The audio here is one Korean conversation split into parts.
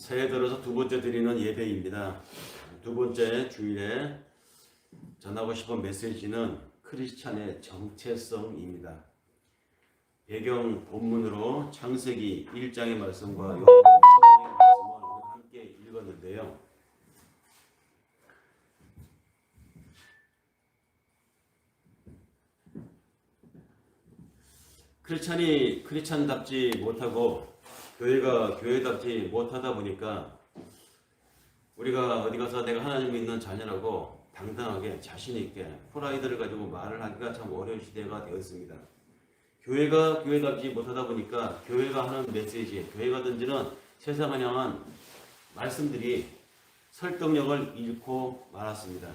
새해 들어서 두 번째 드리는 예배입니다. 두 번째 주일에 전하고 싶은 메시지는 크리스찬의 정체성입니다. 배경 본문으로 창세기 1장의 말씀과 요한복음 10장의 말씀을 우리가 함께 읽었는데요. 크리스찬이 크리스찬답지 못하고 교회가 교회답지 못하다 보니까 우리가 어디 가서 내가 하나님 믿는 자녀라고 당당하게 자신 있게 프라이드를 가지고 말을 하기가 참 어려운 시대가 되었습니다. 교회가 교회답지 못하다 보니까 교회가 하는 메시지, 교회가 던지는 세상을 향한 말씀들이 설득력을 잃고 말았습니다.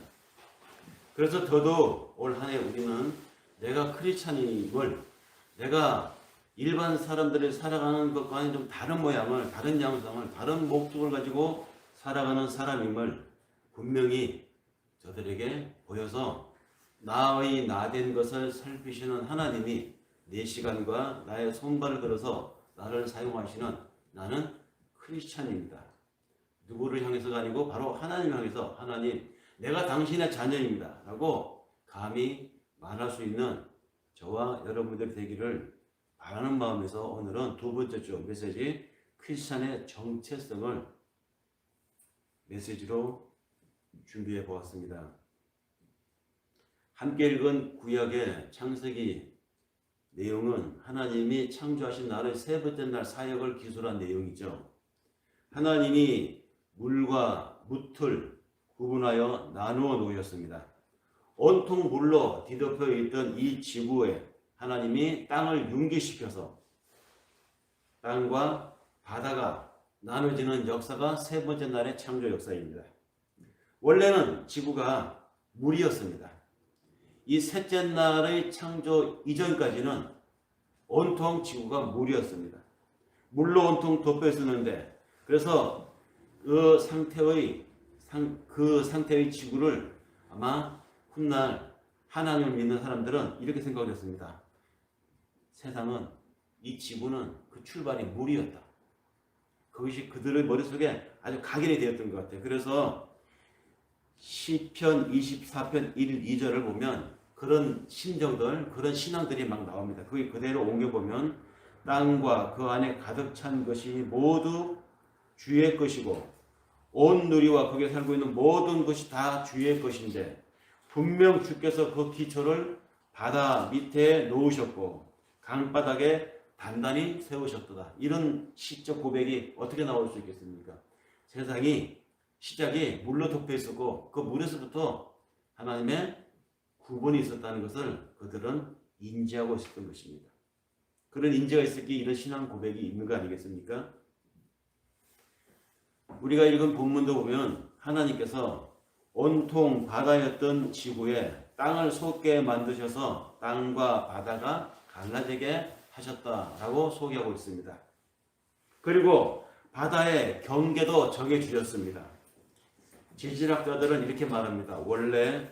그래서 더더욱 올 한 해 우리는 내가 크리스찬임을, 내가 일반 사람들이 살아가는 것과는 좀 다른 모양을, 다른 양상을, 다른 목적을 가지고 살아가는 사람임을 분명히 저들에게 보여서 나의 나된 것을 살피시는 하나님이 내 시간과 나의 손발을 들어서 나를 사용하시는 나는 크리스찬입니다. 누구를 향해서가 아니고 바로 하나님을 향해서 하나님, 내가 당신의 자녀입니다 라고 감히 말할 수 있는 저와 여러분들이 되기를 바라는 마음에서 오늘은 두 번째 주 메시지 크리스찬의 정체성을 메시지로 준비해 보았습니다. 함께 읽은 구약의 창세기 내용은 하나님이 창조하신 날의 세 번째 날 사역을 기술한 내용이죠. 하나님이 물과 묻을 구분하여 나누어 놓으셨습니다. 온통 물로 뒤덮여 있던 이 지구에 하나님이 땅을 융기시켜서 땅과 바다가 나눠지는 역사가 세 번째 날의 창조 역사입니다. 원래는 지구가 물이었습니다. 이 셋째 날의 창조 이전까지는 온통 지구가 물이었습니다. 물로 온통 덮여 있었는데, 그래서 그 상태의 지구를 아마 훗날 하나님을 믿는 사람들은 이렇게 생각했습니다. 세상은, 이 지구는 그 출발이 물이었다. 그것이 그들의 머릿속에 아주 각인이 되었던 것 같아요. 그래서 시편 24편 1, 2절을 보면 그런 심정들, 그런 신앙들이 막 나옵니다. 그게 그대로 옮겨보면 땅과 그 안에 가득 찬 것이 모두 주의 것이고 온 누리와 거기에 살고 있는 모든 것이 다 주의 것인데 분명 주께서 그 기초를 바다 밑에 놓으셨고 강바닥에 단단히 세우셨도다. 이런 시적 고백이 어떻게 나올 수 있겠습니까? 세상이 시작이 물로 덮여 있었고 그 물에서부터 하나님의 구분이 있었다는 것을 그들은 인지하고 있었던 것입니다. 그런 인지가 있었기에 이런 신앙 고백이 있는 거 아니겠습니까? 우리가 읽은 본문도 보면 하나님께서 온통 바다였던 지구에 땅을 솟게 만드셔서 땅과 바다가 갈라지게 하셨다라고 소개하고 있습니다. 그리고 바다의 경계도 정해주셨습니다. 지질학자들은 이렇게 말합니다. 원래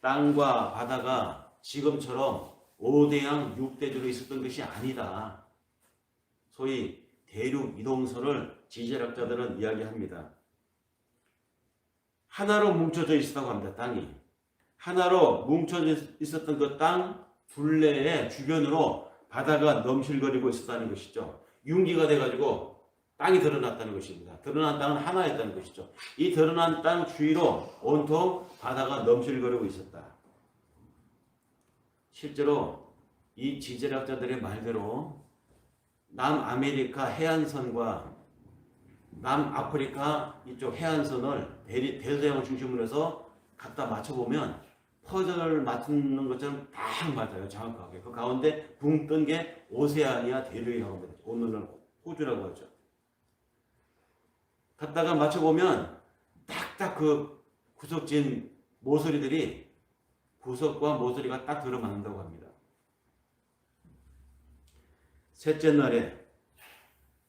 땅과 바다가 지금처럼 5대양 6대주로 있었던 것이 아니다. 소위 대륙 이동설을 지질학자들은 이야기합니다. 하나로 뭉쳐져 있었다고 합니다. 땅이. 하나로 뭉쳐져 있었던 그 땅 둘레의 주변으로 바다가 넘실거리고 있었다는 것이죠. 융기가 돼가지고 땅이 드러났다는 것입니다. 드러난 땅은 하나였다는 것이죠. 이 드러난 땅 주위로 온통 바다가 넘실거리고 있었다. 실제로 이 지질학자들의 말대로 남아메리카 해안선과 남아프리카 이쪽 해안선을 대서양을 중심으로 해서 갖다 맞춰보면 퍼즐을 맞추는 것처럼 딱 맞아요. 정확하게. 그 가운데 붕 뜬 게 오세아니아 대륙이라고 합니다. 오늘날 호주라고 하죠. 갖다가 맞춰보면 딱딱 그 구석진 모서리들이 구석과 모서리가 딱 들어맞는다고 합니다. 셋째 날에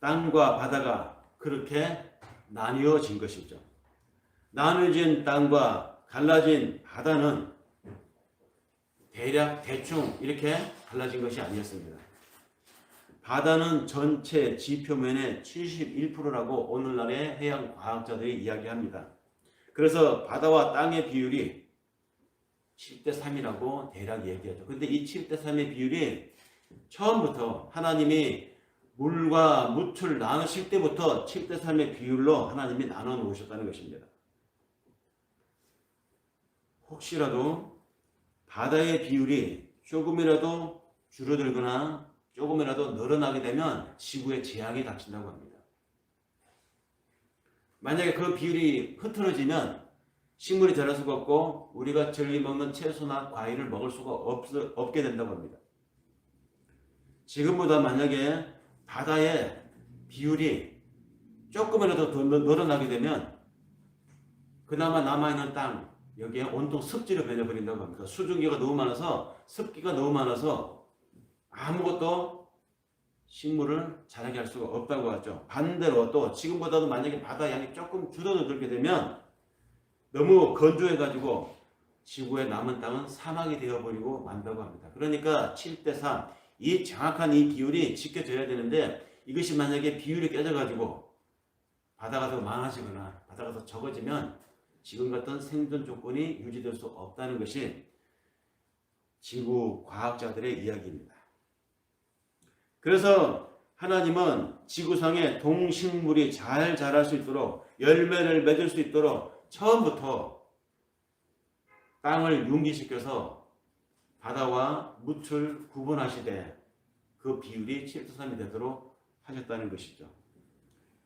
땅과 바다가 그렇게 나뉘어진 것이죠. 나눠진 땅과 갈라진 바다는 대충 이렇게 갈라진 것이 아니었습니다. 바다는 전체 지표면의 71%라고 오늘날의 해양 과학자들이 이야기합니다. 그래서 바다와 땅의 비율이 7대3이라고 대략 얘기하죠. 근데 이 7대3의 비율이 처음부터 하나님이 물과 묻을 나누실 때부터 7대3의 비율로 하나님이 나눠 놓으셨다는 것입니다. 혹시라도 바다의 비율이 조금이라도 줄어들거나 조금이라도 늘어나게 되면 지구에 재앙이 닥친다고 합니다. 만약에 그 비율이 흐트러지면 식물이 자랄 수가 없고 우리가 즐겨 먹는 채소나 과일을 먹을 수가 없게 된다고 합니다. 지금보다 만약에 바다의 비율이 조금이라도 더 늘어나게 되면 그나마 남아있는 땅, 여기에 온통 습지로 변해버린다고 합니다. 수증기가 너무 많아서, 습기가 너무 많아서 아무것도 식물을 자라게 할 수가 없다고 하죠. 반대로 또 지금보다도 만약에 바다 양이 조금 줄어들게 되면 너무 건조해가지고 지구에 남은 땅은 사막이 되어버리고 만다고 합니다. 그러니까 7대3, 이 정확한 이 비율이 지켜져야 되는데 이것이 만약에 비율이 깨져가지고 바다가 더 많아지거나 바다가 더 적어지면 지금 같은 생존 조건이 유지될 수 없다는 것이 지구 과학자들의 이야기입니다. 그래서 하나님은 지구상에 동식물이 잘 자랄 수 있도록 열매를 맺을 수 있도록 처음부터 땅을 융기시켜서 바다와 묻을 구분하시되 그 비율이 7대3이 되도록 하셨다는 것이죠.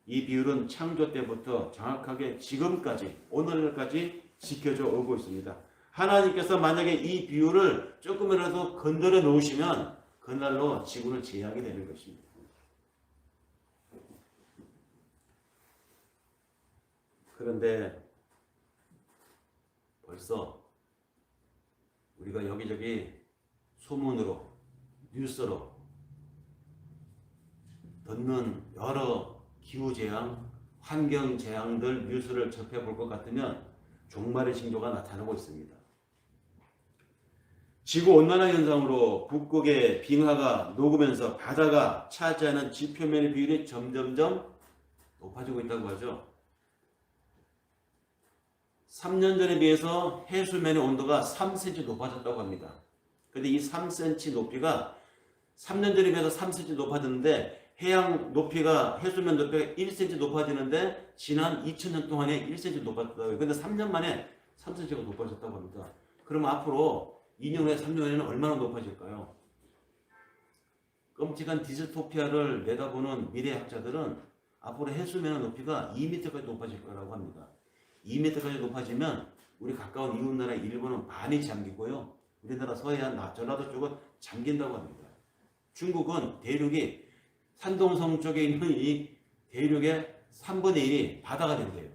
이 비율은 창조 때부터 정확하게 지금까지 오늘까지 지켜져 오고 있습니다. 하나님께서 만약에 이 비율을 조금이라도 건드려 놓으시면 그날로 지구를 제하게 되는 것입니다. 그런데 벌써 우리가 여기저기 소문으로 뉴스로 듣는 여러 기후재앙, 환경재앙들 뉴스를 접해볼 것 같으면 종말의 징조가 나타나고 있습니다. 지구온난화 현상으로 북극의 빙하가 녹으면서 바다가 차지하는 지표면의 비율이 점점점 높아지고 있다고 하죠. 3년 전에 비해서 해수면의 온도가 3cm 높아졌다고 합니다. 그런데 이 3cm 높이가 3년 전에 비해서 3cm 높아졌는데 해양 높이가, 해수면 높이가 1cm 높아지는데 지난 2000년 동안에 1cm 높아졌다고 해요. 근데 3년 만에 3cm가 높아졌다고 합니다. 그러면 앞으로 2년 후에 3년 후에는 얼마나 높아질까요? 끔찍한 디스토피아를 내다보는 미래학자들은 앞으로 해수면 높이가 2m까지 높아질 거라고 합니다. 2m까지 높아지면 우리 가까운 이웃나라 일본은 많이 잠기고요. 우리나라 서해안, 전라도 쪽은 잠긴다고 합니다. 중국은 대륙이 산동성 쪽에 있는 이 대륙의 3분의 1이 바다가 된대요.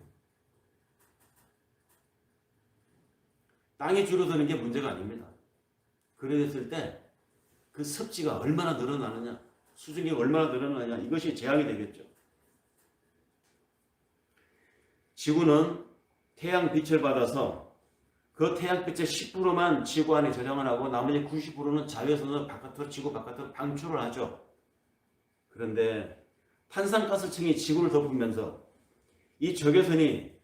땅이 줄어드는 게 문제가 아닙니다. 그랬을 때 그 습지가 얼마나 늘어나느냐, 수증기가 얼마나 늘어나느냐, 이것이 재앙이 되겠죠. 지구는 태양빛을 받아서 그 태양빛의 10%만 지구 안에 저장을 하고 나머지 90%는 자외선을 바깥으로, 지구 바깥으로 방출을 하죠. 그런데 탄산가스층이 지구를 덮으면서 이 적외선이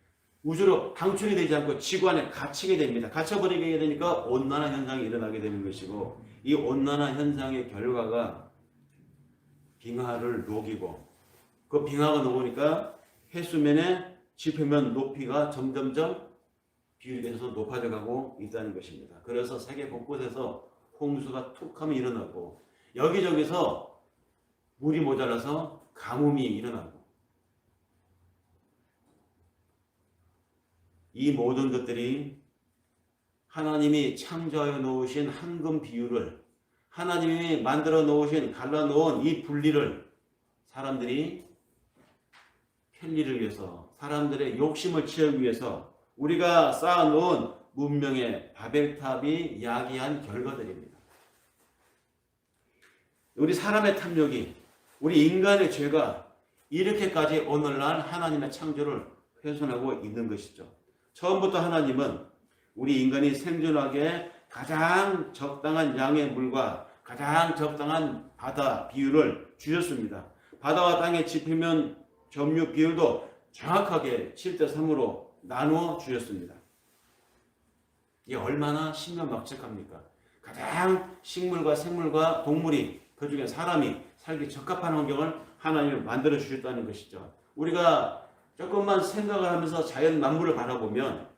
우주로 방출이 되지 않고 지구 안에 갇히게 됩니다. 갇혀버리게 되니까 온난화 현상이 일어나게 되는 것이고, 이 온난화 현상의 결과가 빙하를 녹이고, 그 빙하가 녹으니까 해수면의 지표면 높이가 점점점 비율이 계속 높아져 가고 있다는 것입니다. 그래서 세계 곳곳에서 홍수가 툭하면 일어나고, 여기저기서 물이 모자라서 가뭄이 일어나고, 이 모든 것들이 하나님이 창조하여 놓으신 황금 비율을, 하나님이 만들어 놓으신, 갈라놓은 이 분리를 사람들이 편리를 위해서, 사람들의 욕심을 채우기 위해서 우리가 쌓아놓은 문명의 바벨탑이 야기한 결과들입니다. 우리 사람의 탐욕이, 우리 인간의 죄가 이렇게까지 오늘날 하나님의 창조를 훼손하고 있는 것이죠. 처음부터 하나님은 우리 인간이 생존하기에 가장 적당한 양의 물과 가장 적당한 바다 비율을 주셨습니다. 바다와 땅의 지표면 점유 비율도 정확하게 7:3으로 나누어 주셨습니다. 이게 얼마나 신명막측합니까? 가장 식물과 생물과 동물이, 그중에 사람이 살기 적합한 환경을 하나님이 만들어 주셨다는 것이죠. 우리가 조금만 생각을 하면서 자연 만물을 바라보면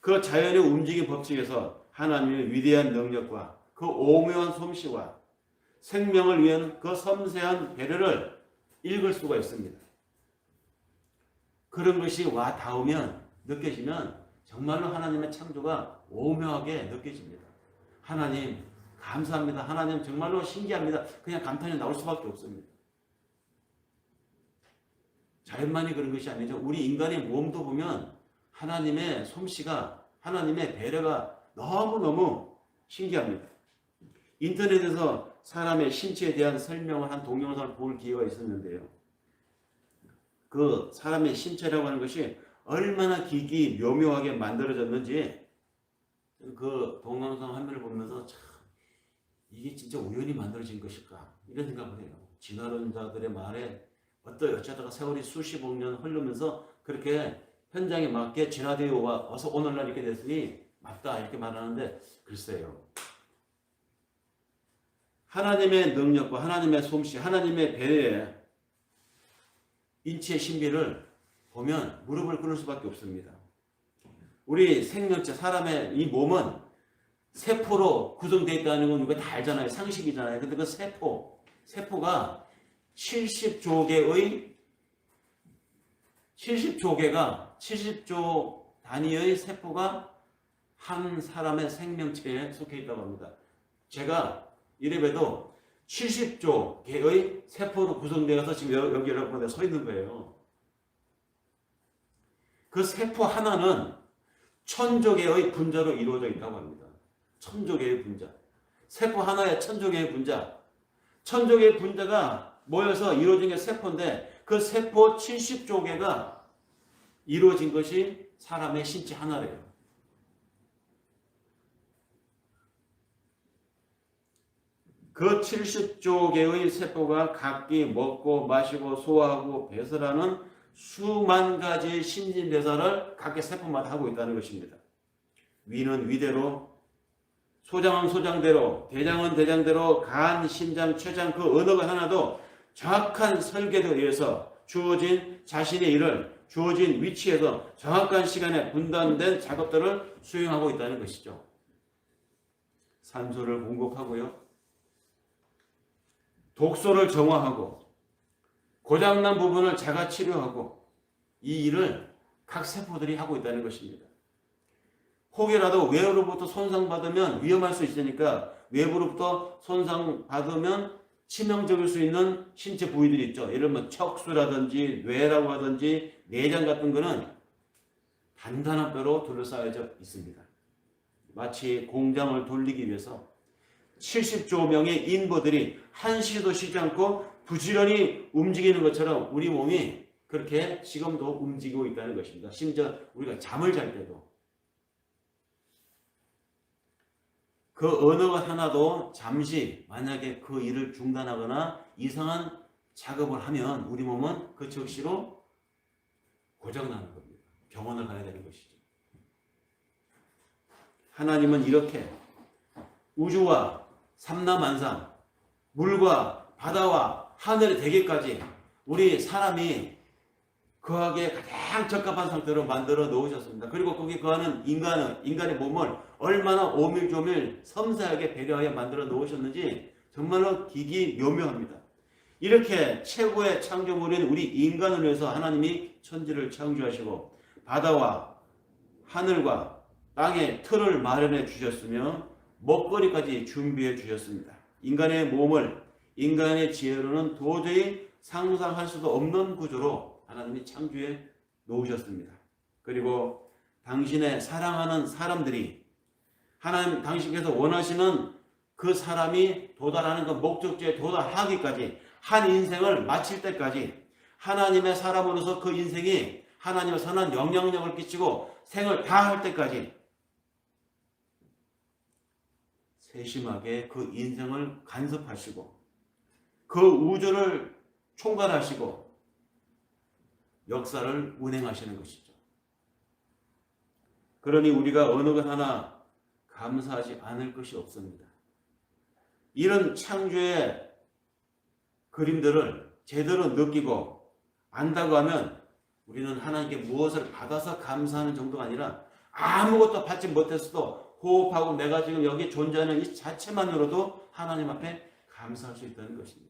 그 자연의 움직임 법칙에서 하나님의 위대한 능력과 그 오묘한 솜씨와 생명을 위한 그 섬세한 배려를 읽을 수가 있습니다. 그런 것이 와 닿으면, 느껴지면 정말로 하나님의 창조가 오묘하게 느껴집니다. 하나님 감사합니다. 하나님 정말로 신기합니다. 그냥 감탄이 나올 수밖에 없습니다. 자연만이 그런 것이 아니죠. 우리 인간의 몸도 보면 하나님의 솜씨가, 하나님의 배려가 너무너무 신기합니다. 인터넷에서 사람의 신체에 대한 설명을 한 동영상을 볼 기회가 있었는데요. 그 사람의 신체라고 하는 것이 얼마나 기기묘묘하게 만들어졌는지 그 동영상 화면을 보면서 참 이게 진짜 우연히 만들어진 것일까 이런 생각을 해요. 지나는 자들의 말에 어쩌다가 세월이 수십억 년 흐르면서 그렇게 현장에 맞게 진화되어 와서 오늘날 이렇게 됐으니 맞다 이렇게 말하는데, 글쎄요. 하나님의 능력과 하나님의 솜씨, 하나님의 배려에 인체의 신비를 보면 무릎을 꿇을 수밖에 없습니다. 우리 생명체, 사람의 이 몸은 세포로 구성되어 있다는 건 우리가 다 알잖아요. 상식이잖아요. 근데 그 세포가 70조 단위의 세포가 한 사람의 생명체에 속해 있다고 합니다. 제가 이래봬도 70조 개의 세포로 구성되어서 지금 여기 여러분들 서 있는 거예요. 그 세포 하나는 1000조 개의 분자로 이루어져 있다고 합니다. 1000조 개의 분자. 세포 하나에 1000조 개의 분자. 1000조 개의 분자가 모여서 이루어진 게 세포인데 그 세포 70조 개가 이루어진 것이 사람의 신체 하나래요. 그 70조 개의 세포가 각기 먹고 마시고 소화하고 배설하는 수만 가지의 신진대사를 각기 세포마다 하고 있다는 것입니다. 위는 위대로, 소장은 소장대로, 대장은 대장대로, 간, 신장, 췌장 그 어느 것 하나도 정확한 설계도에 의해서 주어진 자신의 일을 주어진 위치에서 정확한 시간에 분단된 작업들을 수행하고 있다는 것이죠. 산소를 공급하고요. 독소를 정화하고 고장난 부분을 자가 치료하고 이 일을 각 세포들이 하고 있다는 것입니다. 혹여라도 외부로부터 손상받으면 위험할 수 있으니까 외부로부터 손상받으면 치명적일 수 있는 신체 부위들이 있죠. 예를 들면 척수라든지 뇌라고 하든지 내장 같은 거는 단단한 뼈로 둘러싸여져 있습니다. 마치 공장을 돌리기 위해서 70조 명의 인부들이 한시도 쉬지 않고 부지런히 움직이는 것처럼 우리 몸이 그렇게 지금도 움직이고 있다는 것입니다. 심지어 우리가 잠을 잘 때도 그 어느 것 하나도 잠시 만약에 그 일을 중단하거나 이상한 작업을 하면 우리 몸은 그 즉시로 고장나는 겁니다. 병원을 가야 되는 것이죠. 하나님은 이렇게 우주와 삼라만상, 물과 바다와 하늘의 대기까지 우리 사람이 거하기에 가장 적합한 상태로 만들어 놓으셨습니다. 그리고 거기 거하는 인간의 몸을 얼마나 오밀조밀 섬세하게 배려하여 만들어 놓으셨는지 정말로 기기묘묘합니다. 이렇게 최고의 창조물인 우리 인간을 위해서 하나님이 천지를 창조하시고 바다와 하늘과 땅의 틀을 마련해 주셨으며 먹거리까지 준비해 주셨습니다. 인간의 몸을 인간의 지혜로는 도저히 상상할 수도 없는 구조로 하나님이 창조해 놓으셨습니다. 그리고 당신의 사랑하는 사람들이 하나님 당신께서 원하시는 그 사람이 도달하는 그 목적지에 도달하기까지 한 인생을 마칠 때까지 하나님의 사람으로서 그 인생이 하나님의 선한 영향력을 끼치고 생을 다할 때까지 세심하게 그 인생을 간섭하시고 그 우주를 총괄하시고 역사를 운행하시는 것이죠. 그러니 우리가 어느 것 하나 감사하지 않을 것이 없습니다. 이런 창조의 그림들을 제대로 느끼고 안다고 하면 우리는 하나님께 무엇을 받아서 감사하는 정도가 아니라 아무것도 받지 못했어도 호흡하고 내가 지금 여기 존재하는 이 자체만으로도 하나님 앞에 감사할 수 있다는 것입니다.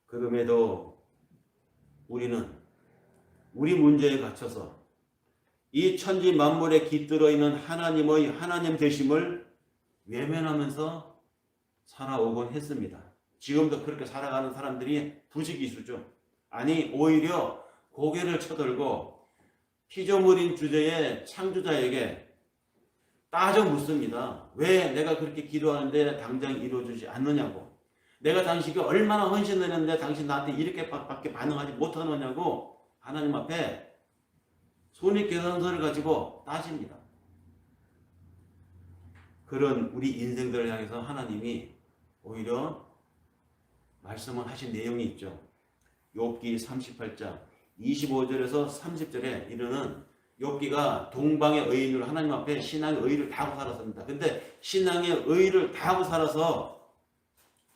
그럼에도 우리는 우리 문제에 갇혀서 이 천지 만물에 깃들어 있는 하나님의 하나님 되심을 외면하면서 살아오곤 했습니다. 지금도 그렇게 살아가는 사람들이 부지기수죠. 아니 오히려 고개를 쳐들고 피조물인 주제의 창조자에게 따져 묻습니다. 왜 내가 그렇게 기도하는데 당장 이루어지지 않느냐고. 내가 당신에게 얼마나 헌신을 했는데 당신 나한테 이렇게밖에 반응하지 못하느냐고 하나님 앞에 손익계산서를 가지고 따집니다. 그런 우리 인생들을 향해서 하나님이 오히려 말씀을 하신 내용이 있죠. 욥기 38장 25절에서 30절에 이르는 욥기가 동방의 의인으로 하나님 앞에 신앙의 의를 다하고 살았습니다. 근데 신앙의 의를 다하고 살아서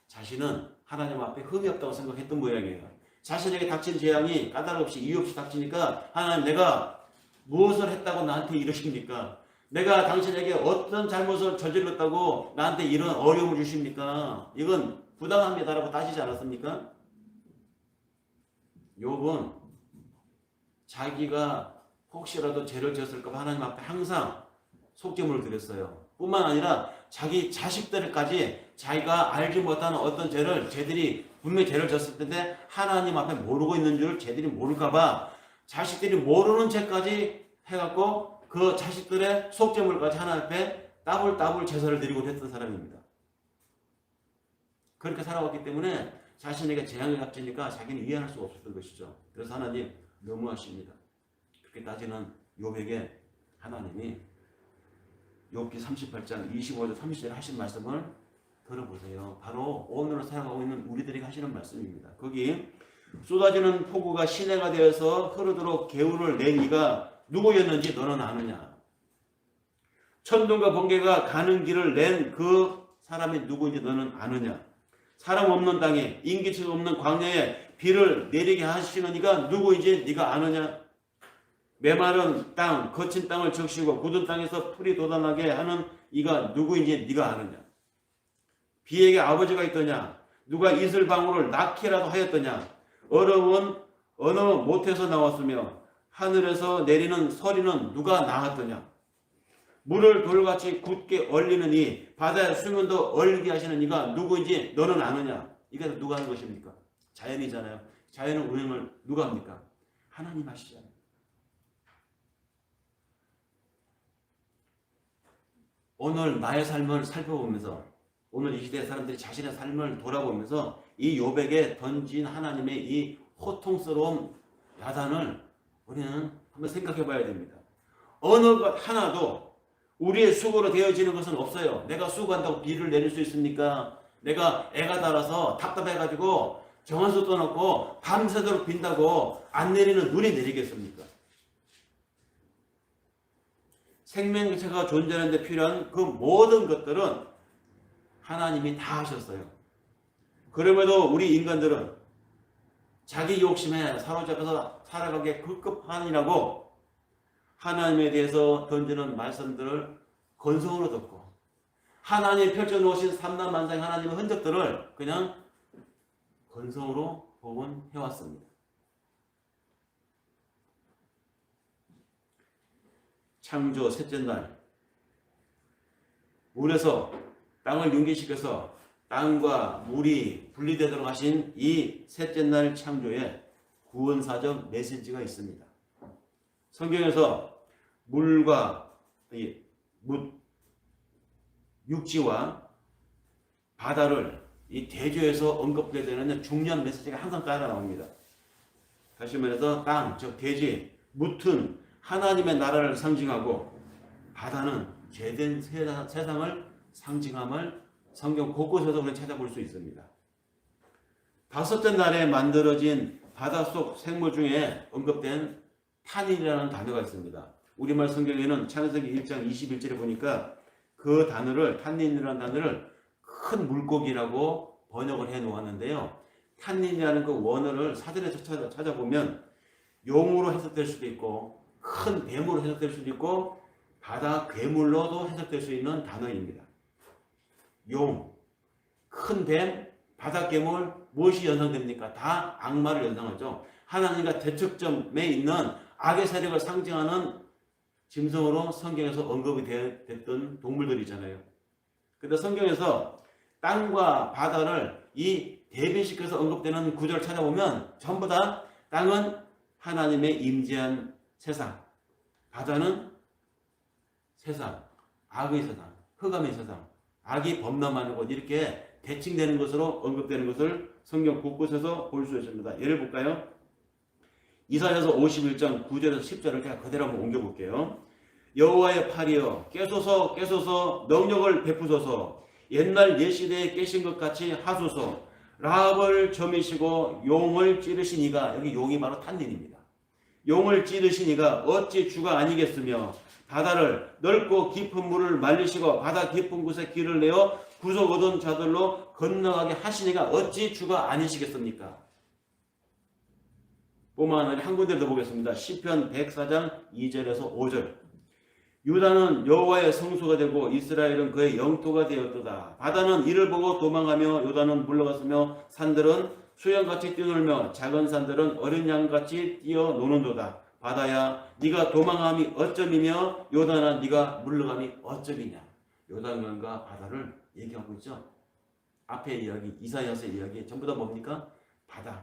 자신은 하나님 앞에 흠이 없다고 생각했던 모양이에요. 자신에게 닥친 재앙이 까닭없이 이유 없이 닥치니까 하나님 내가 무엇을 했다고 나한테 이러십니까? 내가 당신에게 어떤 잘못을 저질렀다고 나한테 이런 어려움을 주십니까? 이건 부당합니다라고 따지지 않았습니까? 욥은 자기가 혹시라도 죄를 지었을까 봐 하나님 앞에 항상 속죄물을 드렸어요. 뿐만 아니라 자기 자식들까지 자기가 알지 못하는 어떤 죄를 쟤들이 분명히 죄를 졌을 텐데 하나님 앞에 모르고 있는 줄 쟤들이 모를까 봐 자식들이 모르는 죄까지 해갖고 그 자식들의 속죄물까지 하나님 앞에 따블따블 제사를 드리고 했던 사람입니다. 그렇게 살아왔기 때문에 자신에게 재앙이 닥치니까 자기는 이해할 수 없었던 것이죠. 그래서 하나님 너무하십니다. 그렇게 따지는 욥에게 하나님이 욥기 38장 25절 30절에 하신 말씀을 들어보세요. 바로 오늘 살아가고 있는 우리들에게 하시는 말씀입니다. 거기 쏟아지는 폭우가 시내가 되어서 흐르도록 개울을 낸 이가 누구였는지 너는 아느냐? 천둥과 번개가 가는 길을 낸 그 사람이 누구인지 너는 아느냐? 사람 없는 땅에 인기척 없는 광야에 비를 내리게 하시는 이가 누구인지 네가 아느냐? 메마른 땅, 거친 땅을 적시고 굳은 땅에서 풀이 돋아나게 하는 이가 누구인지 네가 아느냐? 비에게 아버지가 있더냐? 누가 이슬방울을 낳기라도 하였더냐? 얼음은 어느 못에서 나왔으며 하늘에서 내리는 서리는 누가 낳았더냐? 물을 돌같이 굳게 얼리는 이, 바다의 수면도 얼게 하시는 이가 누구인지 너는 아느냐? 이게 누가 하는 것입니까? 자연이잖아요. 자연의 운행을 누가 합니까? 하나님 하시잖아요. 오늘 나의 삶을 살펴보면서 오늘 이 시대의 사람들이 자신의 삶을 돌아보면서 이 욥에게 던진 하나님의 이 호통스러운 야단을 우리는 한번 생각해 봐야 됩니다. 어느 것 하나도 우리의 수고로 되어지는 것은 없어요. 내가 수고한다고 비를 내릴 수 있습니까? 내가 애가 달아서 답답해가지고 정원수 떠놓고 밤새도록 빈다고 안 내리는 눈이 내리겠습니까? 생명체가 존재하는 데 필요한 그 모든 것들은 하나님이 다 하셨어요. 그럼에도 우리 인간들은 자기 욕심에 사로잡혀서 살아가기에 급급하니라고 하나님에 대해서 던지는 말씀들을 건성으로 듣고 하나님이 펼쳐놓으신 삼라만상의 하나님의 흔적들을 그냥 건성으로 보곤 해왔습니다. 창조 셋째 날 물에서 땅을 융기시켜서 땅과 물이 분리되도록 하신 이 셋째 날 창조에 구원사적 메시지가 있습니다. 성경에서 물과 육지와 바다를 이 대조해서 언급하게 되는 중요한 메시지가 항상 따라 나옵니다. 다시 말해서 땅, 즉 대지, 무튼 하나님의 나라를 상징하고 에덴 세상을 상징함을 성경 곳곳에서 우리는 찾아볼 수 있습니다. 다섯째 날에 만들어진 바닷속 생물 중에 언급된 탄닌이라는 단어가 있습니다. 우리말 성경에는 창세기 1장 21절에 보니까 그 단어를, 탄닌이라는 단어를 큰 물고기라고 번역을 해 놓았는데요. 탄닌이라는 그 원어를 사전에서 찾아보면 용으로 해석될 수도 있고 큰 뱀으로 해석될 수도 있고 바다 괴물로도 해석될 수 있는 단어입니다. 용, 큰 뱀, 바다 괴물, 무엇이 연상됩니까? 다 악마를 연상하죠. 하나님과 대척점에 있는 악의 세력을 상징하는 짐승으로 성경에서 언급이 됐던 동물들이잖아요. 그런데 성경에서 땅과 바다를 이 대비시켜서 언급되는 구절을 찾아보면 전부 다 땅은 하나님의 임재한 세상, 바다는 세상, 악의 세상, 흑암의 세상, 악이 범람하는 곳, 이렇게 대칭되는 것으로 언급되는 것을 성경 곳곳에서 볼 수 있습니다. 예를 볼까요? 이사야서 51장 9절에서 10절을 제가 그대로 한번 옮겨볼게요. 여호와의 팔이여 깨소서 깨소서 능력을 베푸소서 옛날 옛시대에 깨신 것 같이 하소서 라합을 점이시고 용을 찌르신 이가, 여기 용이 바로 탄닌입니다. 용을 찌르신 이가 어찌 주가 아니겠으며 바다를 넓고 깊은 물을 말리시고 바다 깊은 곳에 길을 내어 구속 얻은 자들로 건너가게 하시니가 어찌 주가 아니시겠습니까? 뿐만 아니라 한 군데 더 보겠습니다. 시편 104장 2절에서 5절. 유다는 여호와의 성소가 되고 이스라엘은 그의 영토가 되었도다. 바다는 이를 보고 도망하며 요단은 물러갔으며 산들은 수양같이 뛰놀며 작은 산들은 어린 양같이 뛰어노는도다. 바다야 네가 도망함이 어쩜이며 요단아 네가 물러감이 어쩜이냐. 요단강과 바다를 얘기하고 있죠. 앞에 이야기, 이사야서 이야기 전부 다 뭡니까? 바다,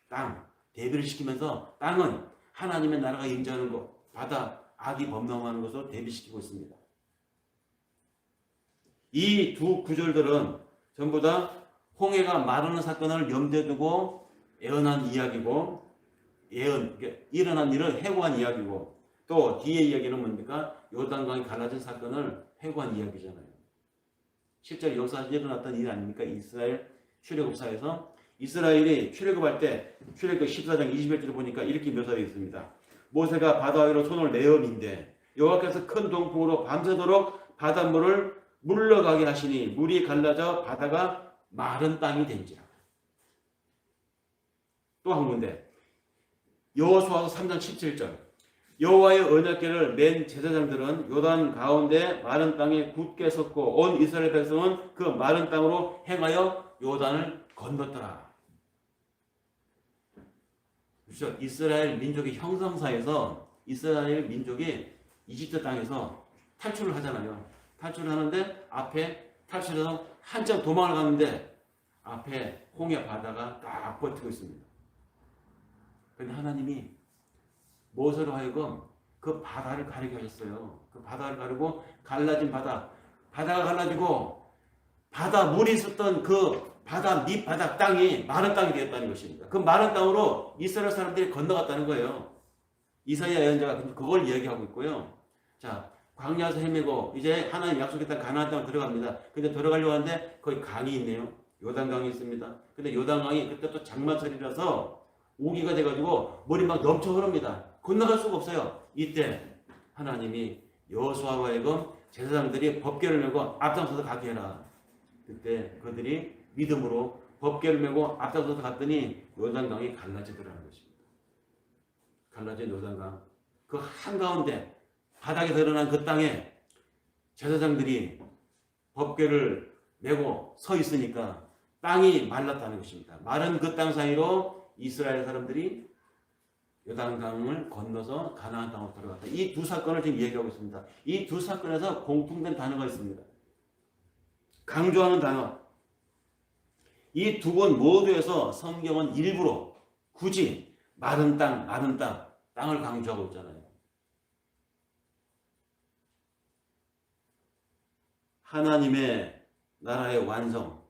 땅, 대비를 시키면서 땅은 하나님의 나라가 임재하는 것, 바다, 악이 범람하는 것을 대비시키고 있습니다. 이 두 구절들은 전부 다 홍해가 마르는 사건을 염두에 두고 예언한 이야기고, 일어난 일을 회고한 이야기고, 또 뒤의 이야기는 뭡니까? 요단강이 갈라진 사건을 회고한 이야기잖아요. 실제로 역사에서 일어났던 일 아닙니까? 이스라엘 출애굽사에서 이스라엘이 출애굽할 때 출애굽 14장 21절을 보니까 이렇게 묘사되어 있습니다. 모세가 바다 위로 손을 내어 민대 여호와께서 큰 동풍으로 밤새도록 바닷물을 물러가게 하시니 물이 갈라져 바다가 마른 땅이 된지라. 또 한 군데 여호수아서 3장 17절. 여호와의 언약궤를 맨 제사장들은 요단 가운데 마른 땅에 굳게 섰고 온 이스라엘 백성은 그 마른 땅으로 행하여 요단을 건넜더라. 그렇죠? 이스라엘 민족의 형성사에서 이스라엘 민족이 이집트 땅에서 탈출을 하잖아요. 탈출을 하는데 앞에 탈출해서 한참 도망을 가는데 앞에 홍해 바다가 딱 버티고 있습니다. 그런데 하나님이 모세로 하여금 그 바다를 가리게 하셨어요. 그 바다를 가리고 갈라진 바다가 갈라지고 바다 물이 있었던 그 바다 밑바닥 땅이 마른 땅이 되었다는 것입니다. 그 마른 땅으로 이스라엘 사람들이 건너갔다는 거예요. 이사야 예언자가 그걸 이야기하고 있고요. 자, 광야에서 헤매고 이제 하나님 약속의 땅 가나안 땅으로 들어갑니다. 근데 들어가려고 하는데 거기 강이 있네요. 요단강이 있습니다. 근데 요단강이 그때 또 장마철이라서 우기가 돼가지고 물이 막 넘쳐 흐릅니다. 건너갈 수가 없어요. 이때 하나님이 여호수아와 하여금 제사장들이 법궤를 메고 앞장서서 가게 해라. 그때 그들이 믿음으로 법궤를 메고 앞장서서 갔더니 요단강이 갈라지더라는 것입니다. 갈라진 요단강. 그 한가운데 바닥에 드러난 그 땅에 제사장들이 법궤를 메고 서 있으니까 땅이 말랐다는 것입니다. 마른 그 땅 사이로 이스라엘 사람들이 요단강을 건너서 가나안 땅으로 들어갔다. 이 두 사건을 지금 얘기하고 있습니다. 이 두 사건에서 공통된 단어가 있습니다. 강조하는 단어. 이 두 번 모두에서 성경은 일부러 굳이 마른 땅, 땅을 강조하고 있잖아요. 하나님의 나라의 완성,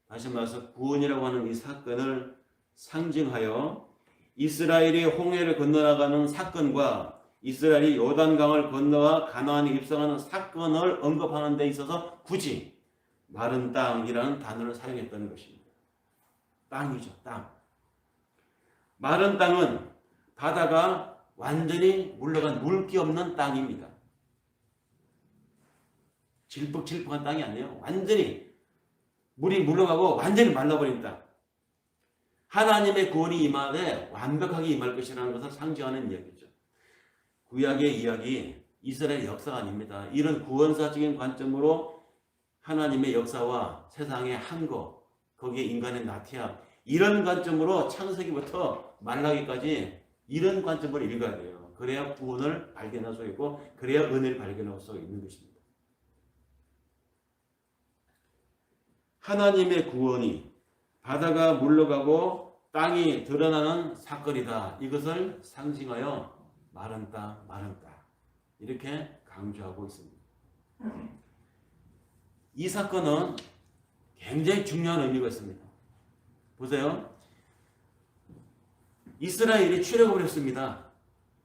다시 말해서 구원이라고 하는 이 사건을 상징하여 이스라엘이 홍해를 건너나가는 사건과 이스라엘이 요단강을 건너와 가나안에 입성하는 사건을 언급하는 데 있어서 굳이 마른 땅이라는 단어를 사용했다는 것입니다. 땅이죠, 땅. 마른 땅은 바다가 완전히 물러간 물기 없는 땅입니다. 질퍽질퍽한 땅이 아니에요. 완전히 물이 물러가고 완전히 말라버린 땅. 하나님의 구원이 임하되 완벽하게 임할 것이라는 것을 상징하는 이야기죠. 구약의 이야기, 이스라엘 역사가 아닙니다. 이런 구원사적인 관점으로 하나님의 역사와 세상의 한거, 거기에 인간의 나태함, 이런 관점으로 창세기부터 말라기까지 이런 관점으로 읽어야 돼요. 그래야 구원을 발견할 수 있고, 그래야 은혜를 발견할 수 있는 것입니다. 하나님의 구원이 바다가 물러가고 땅이 드러나는 사건이다. 이것을 상징하여 마른 땅, 마른 땅 이렇게 강조하고 있습니다. 이 사건은 굉장히 중요한 의미가 있습니다. 보세요. 이스라엘이 출애굽을 했습니다.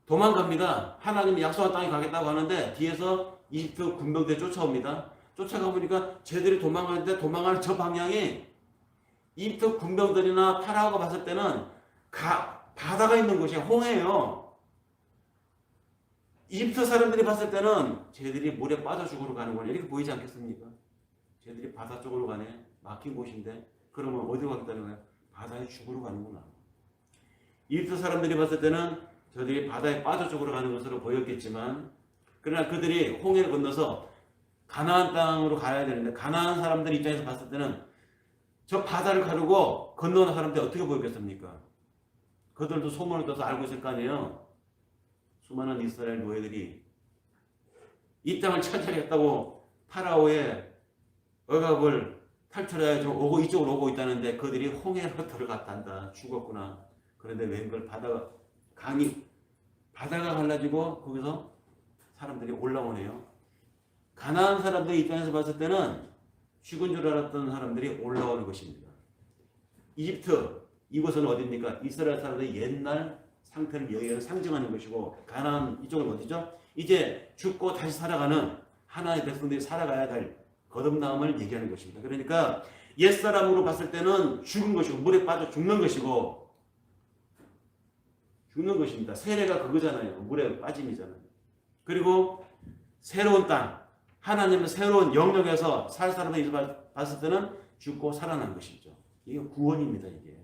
도망갑니다. 하나님이 약속한 땅에 가겠다고 하는데 뒤에서 이집트 군병들이 쫓아옵니다. 쫓아가 보니까 쟤들이 도망가는데 도망가는 저 방향이 이집트 군병들이나 파라오가 봤을 때는 바다가 있는 곳이 홍해예요. 이집트 사람들이 봤을 때는 쟤들이 물에 빠져 죽으러 가는구나 이렇게 보이지 않겠습니까? 쟤들이 바다 쪽으로 가네. 막힌 곳인데 그러면 어디로 가겠다는 거예요? 바다에 죽으러 가는구나. 이집트 사람들이 봤을 때는 저들이 바다에 빠져 죽으러 가는 것으로 보였겠지만, 그러나 그들이 홍해를 건너서 가나안 땅으로 가야 되는데 가나안 사람들 입장에서 봤을 때는 저 바다를 가르고 건너는 사람들이 어떻게 보였겠습니까? 그들도 소문을 떠서 알고 있을 거 아니에요. 수많은 이스라엘 노예들이 이 땅을 차지하겠다고 파라오의 억압을 탈출해야 오고 이쪽으로 오고 있다는데 그들이 홍해로 들어갔단다. 죽었구나. 그런데 웬걸 바다가 갈라지고 거기서 사람들이 올라오네요. 가나안 사람들 입장에서 봤을 때는 죽은 줄 알았던 사람들이 올라오는 것입니다. 이집트 이곳은 어디입니까? 이스라엘 사람들의 옛날 상태를 여기를 상징하는 것이고, 가나안 이쪽은 어디죠? 이제 죽고 다시 살아가는 하나의 백성들이 살아가야 될 거듭남을 얘기하는 것입니다. 그러니까 옛사람으로 봤을 때는 죽은 것이고 물에 빠져 죽는 것입니다. 세례가 그거잖아요. 물에 빠짐이잖아요. 그리고 새로운 땅, 하나님의 새로운 영역에서 살 사람들이 봤을 때는 죽고 살아난 것이죠. 이게 구원입니다. 이게.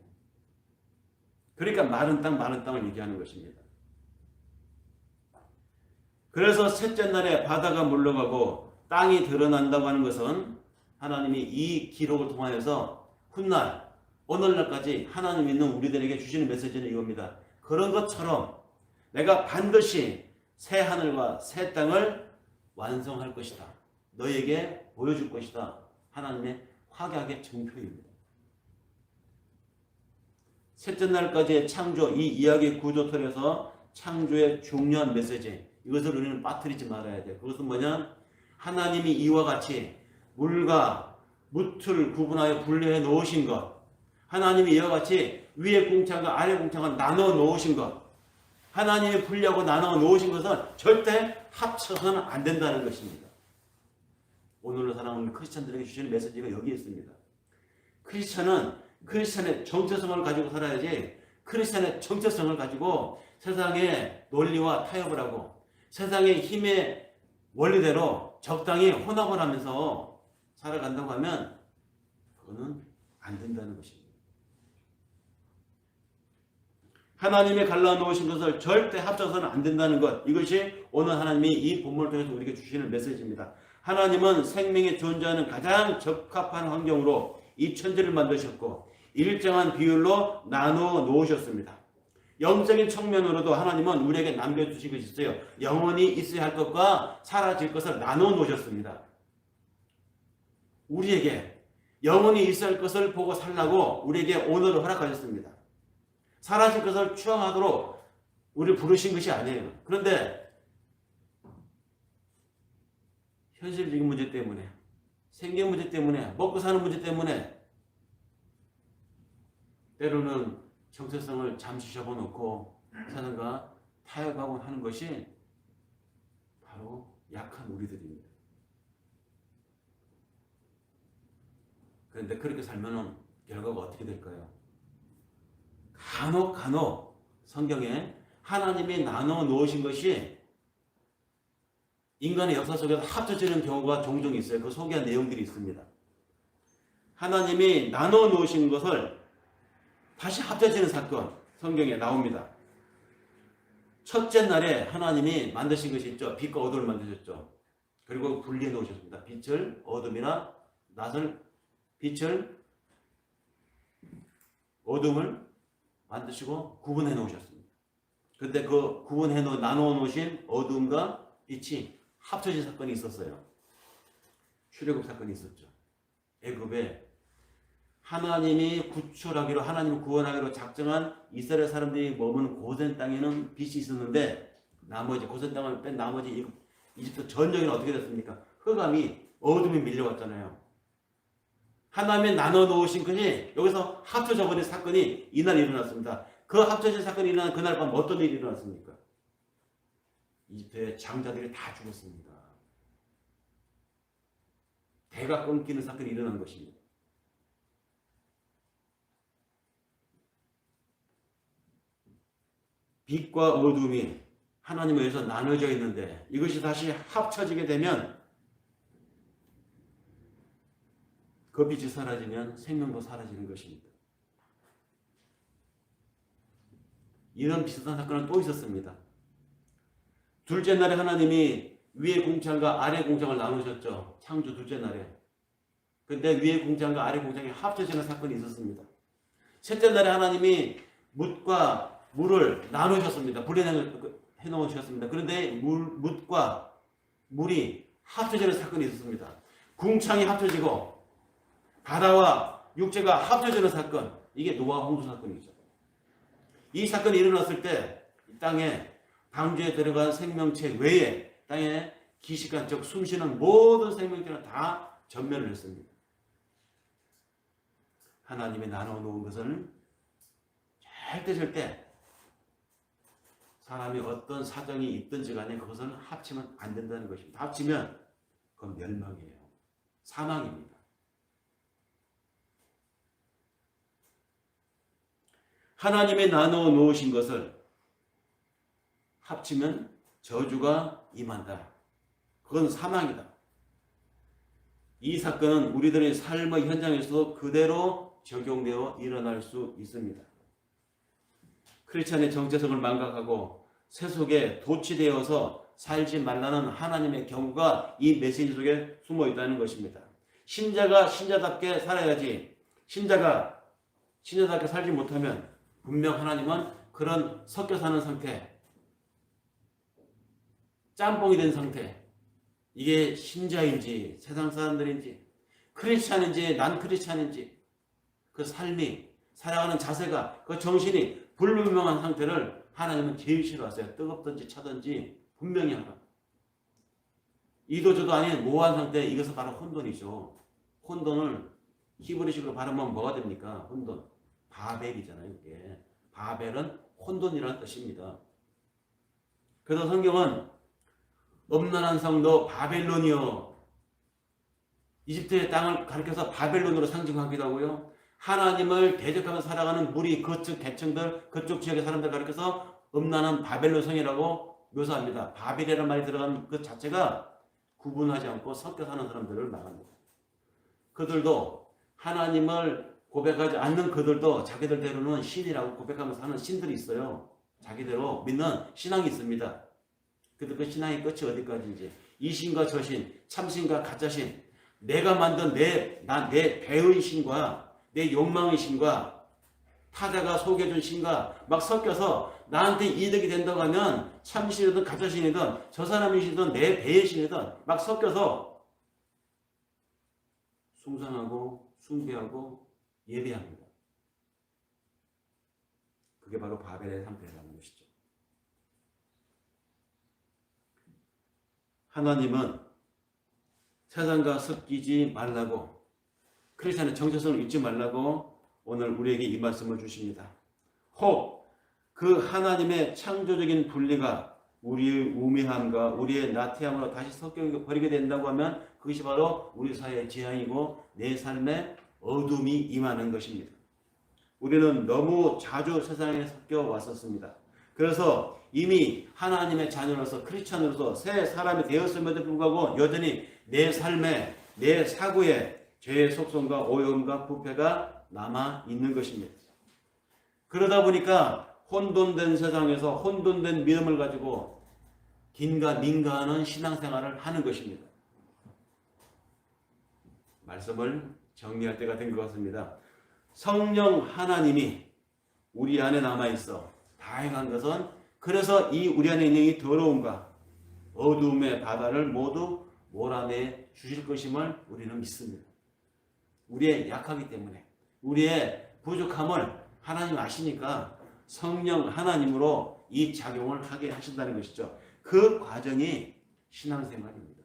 그러니까 마른 땅을 얘기하는 것입니다. 그래서 셋째 날에 바다가 물러가고 땅이 드러난다고 하는 것은 하나님이 이 기록을 통하여서 훗날 오늘날까지 하나님 믿는 우리들에게 주시는 메시지는 이겁니다. 그런 것처럼 내가 반드시 새 하늘과 새 땅을 완성할 것이다. 너에게 보여줄 것이다. 하나님의 확약의 증표입니다. 셋째 날까지의 창조, 이 이야기의 구조틀에서 창조의 중요한 메시지, 이것을 우리는 빠뜨리지 말아야 돼요. 그것은 뭐냐? 하나님이 이와 같이 물과 묻을 구분하여 분리해 놓으신 것, 하나님이 이와 같이 위의 궁창과 아래 궁창을 나눠 놓으신 것, 하나님이 분리하고 나눠 놓으신 것은 절대 합쳐서는 안 된다는 것입니다. 오늘날 사랑하는 크리스찬들에게 주시는 메시지가 여기 있습니다. 크리스찬의 정체성을 가지고 살아야지, 크리스찬의 정체성을 가지고 세상의 논리와 타협을 하고 세상의 힘의 원리대로 적당히 혼합을 하면서 살아간다고 하면 그거는 안 된다는 것입니다. 하나님이 갈라놓으신 것을 절대 합쳐서는 안 된다는 것, 이것이 오늘 하나님이 이 본문을 통해서 우리에게 주시는 메시지입니다. 하나님은 생명이 존재하는 가장 적합한 환경으로 이 천지를 만드셨고 일정한 비율로 나누어 놓으셨습니다. 영적인 측면으로도 하나님은 우리에게 남겨주신 것이 있어요. 영원히 있어야 할 것과 사라질 것을 나누어 놓으셨습니다. 우리에게 영원히 있어야 할 것을 보고 살라고 우리에게 오늘을 허락하셨습니다. 사라질 것을 추앙하도록 우리를 부르신 것이 아니에요. 그런데 현실적인 문제 때문에, 생계 문제 때문에, 먹고 사는 문제 때문에 때로는 정체성을 잠시 접어놓고 사는가 타협하고 하는 것이 바로 약한 우리들입니다. 그런데 그렇게 살면은 결과가 어떻게 될까요? 간혹 성경에 하나님이 나눠 놓으신 것이 인간의 역사 속에서 합쳐지는 경우가 종종 있어요. 그 소개한 내용들이 있습니다. 하나님이 나눠 놓으신 것을 다시 합쳐지는 사건 성경에 나옵니다. 첫째 날에 하나님이 만드신 것이 있죠. 빛과 어둠을 만드셨죠. 그리고 분리해 놓으셨습니다. 빛을 어둠이나 낮을 빛을 어둠을 만드시고 구분해 놓으셨습니다. 그런데 그 구분해 나눠 놓으신 어둠과 빛이 합쳐진 사건이 있었어요. 출애굽 사건이 있었죠. 애굽에 하나님이 구출하기로 하나님을 구원하기로 작정한 이스라엘 사람들이 머무는 고센 땅에는 빛이 있었는데 나머지 고센 땅을 뺀 나머지 이집트 전역에는 어떻게 됐습니까? 흑암이 어둠이 밀려왔잖아요. 하나님이 나눠 놓으신 것이 여기서 합쳐져 버린 사건이 이날 일어났습니다. 그 합쳐진 사건이 일어난 그날 밤 어떤 일이 일어났습니까? 이집트의 장자들이 다 죽었습니다. 대가 끊기는 사건이 일어난 것입니다. 빛과 어둠이 하나님에 의해서 나눠져 있는데 이것이 다시 합쳐지게 되면 그 빛이 사라지면 생명도 사라지는 것입니다. 이런 비슷한 사건은 또 있었습니다. 둘째 날에 하나님이 위의 공창과 아래 공창을 나누셨죠. 창조 둘째 날에. 근데 위의 공창과 아래 공창이 합쳐지는 사건이 있었습니다. 셋째 날에 하나님이 뭇과 물을 나누셨습니다. 분리해 놓으셨습니다. 그런데 뭇과 물이 합쳐지는 사건이 있었습니다. 궁창이 합쳐지고 바다와 육지가 합쳐지는 사건. 이게 노아 홍수 사건이죠. 이 사건이 일어났을 때 이 땅에 방주에 들어간 생명체 외에 땅에 기식한 즉 숨쉬는 모든 생명체는 다 전멸을 했습니다. 하나님이 나눠 놓은 것은 절대 사람이 어떤 사정이 있든지 간에 그것은 합치면 안 된다는 것입니다. 합치면 그건 멸망이에요. 사망입니다. 하나님이 나눠 놓으신 것을 합치면 저주가 임한다. 그건 사망이다. 이 사건은 우리들의 삶의 현장에서도 그대로 적용되어 일어날 수 있습니다. 크리스찬의 정체성을 망각하고 세속에 도취되어서 살지 말라는 하나님의 경고가 이 메시지 속에 숨어 있다는 것입니다. 신자가 신자답게 살아야지 신자가 신자답게 살지 못하면 분명 하나님은 그런 섞여 사는 상태, 짬뽕이 된 상태, 이게 신자인지 세상 사람들인지 크리스찬인지 난 크리스찬인지 그 삶이 살아가는 자세가 그 정신이 불분명한 상태를 하나님은 제일 싫어하세요. 뜨겁든지 차든지 분명히 하라. 이도저도 아닌 모호한 상태, 이것은 바로 혼돈이죠. 혼돈을 히브리식으로 발음하면 뭐가 됩니까? 혼돈. 바벨이잖아요. 이게. 바벨은 혼돈이라는 뜻입니다. 그래서 성경은 엄난한 성도 바벨론이요. 이집트의 땅을 가리켜서 바벨론으로 상징하기도 하고요. 하나님을 대적하며 살아가는 무리, 그쪽 계층들, 그쪽 지역의 사람들 가리켜서 엄난한 바벨론 성이라고 묘사합니다. 바벨이라는 말이 들어간 그 자체가 구분하지 않고 섞여 사는 사람들을 말합니다. 그들도 하나님을 고백하지 않는 그들도 자기들대로는 신이라고 고백하면서 사는 신들이 있어요. 자기대로 믿는 신앙이 있습니다. 근데 그 신앙의 끝이 어디까지인지 이 신과 저 신, 참신과 가짜신, 내가 만든 내 배의 신과 내 욕망의 신과 타자가 소개해준 신과 막 섞여서 나한테 이득이 된다고 하면 참신이든 가짜신이든 저 사람의 신이든 내 배의 신이든 막 섞여서 숭상하고 숭배하고 예배합니다. 그게 바로 바벨의 상태라는 것이죠. 하나님은 세상과 섞이지 말라고, 크리스천의 정체성을 잊지 말라고 오늘 우리에게 이 말씀을 주십니다. 혹 그 하나님의 창조적인 분리가 우리의 우매함과 우리의 나태함으로 다시 섞여 버리게 된다고 하면 그것이 바로 우리 사회의 재앙이고 내 삶에 어둠이 임하는 것입니다. 우리는 너무 자주 세상에 섞여 왔었습니다. 그래서 이미 하나님의 자녀로서 크리스천으로서 새 사람이 되었음에도 불구하고 여전히 내 삶에 내 사고에 죄의 속성과 오염과 부패가 남아 있는 것입니다. 그러다 보니까 혼돈된 세상에서 혼돈된 믿음을 가지고 긴가민가하는 신앙생활을 하는 것입니다. 말씀을 정리할 때가 된 것 같습니다. 성령 하나님이 우리 안에 남아있어 다행한 것은 그래서 이 우리 안에 있는 이 더러움과 어두움의 바다를 모두 몰아내 주실 것임을 우리는 믿습니다. 우리의 약하기 때문에 우리의 부족함을 하나님 아시니까 성령 하나님으로 이 작용을 하게 하신다는 것이죠. 그 과정이 신앙생활입니다.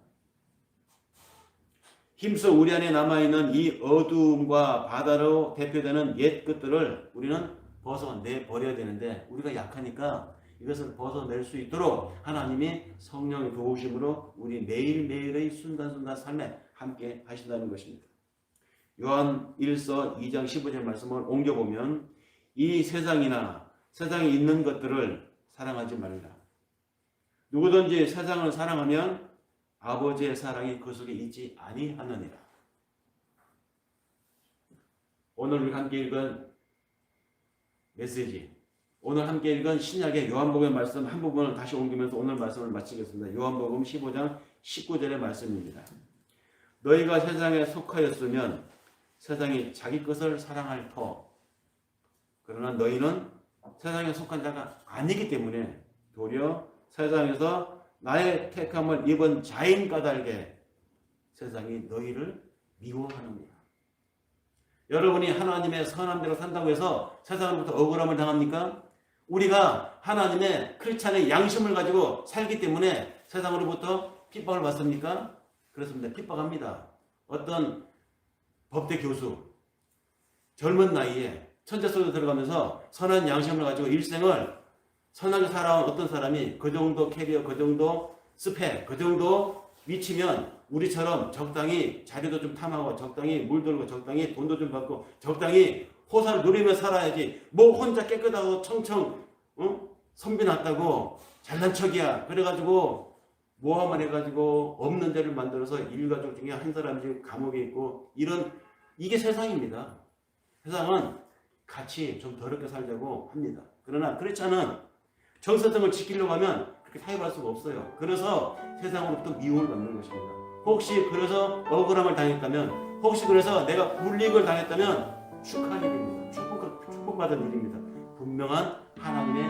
힘써 우리 안에 남아있는 이 어두움과 바다로 대표되는 옛 것들을 우리는 벗어내버려야 되는데 우리가 약하니까 이것을 벗어낼 수 있도록 하나님이 성령의 도우심으로 우리 매일매일의 순간순간 삶에 함께 하신다는 것입니다. 요한 1서 2장 15절 말씀을 옮겨보면 이 세상이나 세상에 있는 것들을 사랑하지 말라. 누구든지 세상을 사랑하면 아버지의 사랑이 그 속에 있지 아니하느니라. 오늘 우리 함께 읽은 메시지, 오늘 함께 읽은 신약의 요한복음의 말씀 한 부분을 다시 옮기면서 오늘 말씀을 마치겠습니다. 요한복음 15장 19절의 말씀입니다. 너희가 세상에 속하였으면 세상이 자기 것을 사랑할 터. 그러나 너희는 세상에 속한 자가 아니기 때문에 도리어 세상에서 나의 택함을 입은 자인 까닭에 세상이 너희를 미워하느니라. 여러분이 하나님의 선함대로 산다고 해서 세상으로부터 억울함을 당합니까? 우리가 하나님의 크리스찬의 양심을 가지고 살기 때문에 세상으로부터 핍박을 받습니까? 그렇습니다. 핍박합니다. 어떤 법대 교수 젊은 나이에 천재 속에 들어가면서 선한 양심을 가지고 일생을 선하게 살아온 어떤 사람이 그 정도 캐리어, 그 정도 스펙, 그 정도 위치면 우리처럼 적당히 자리도 좀 탐하고 적당히 물들고 적당히 돈도 좀 받고 적당히 호사를 누리며 살아야지 뭐 혼자 깨끗하고 청청 선비 났다고 잘난 척이야 그래가지고 모함을 해가지고 없는 데를 만들어서 일가족 중에 한 사람이 감옥에 있고 이게 세상입니다. 세상은 같이 좀 더럽게 살자고 합니다. 그러나 크리스찬은 정서성을 지키려고 하면 그렇게 타협할 수가 없어요. 그래서 세상으로부터 미움을 받는 것입니다. 혹시 그래서 억울함을 당했다면, 혹시 그래서 내가 불이익을 당했다면 축하할 일입니다. 축복받은 일입니다. 분명한 하나님의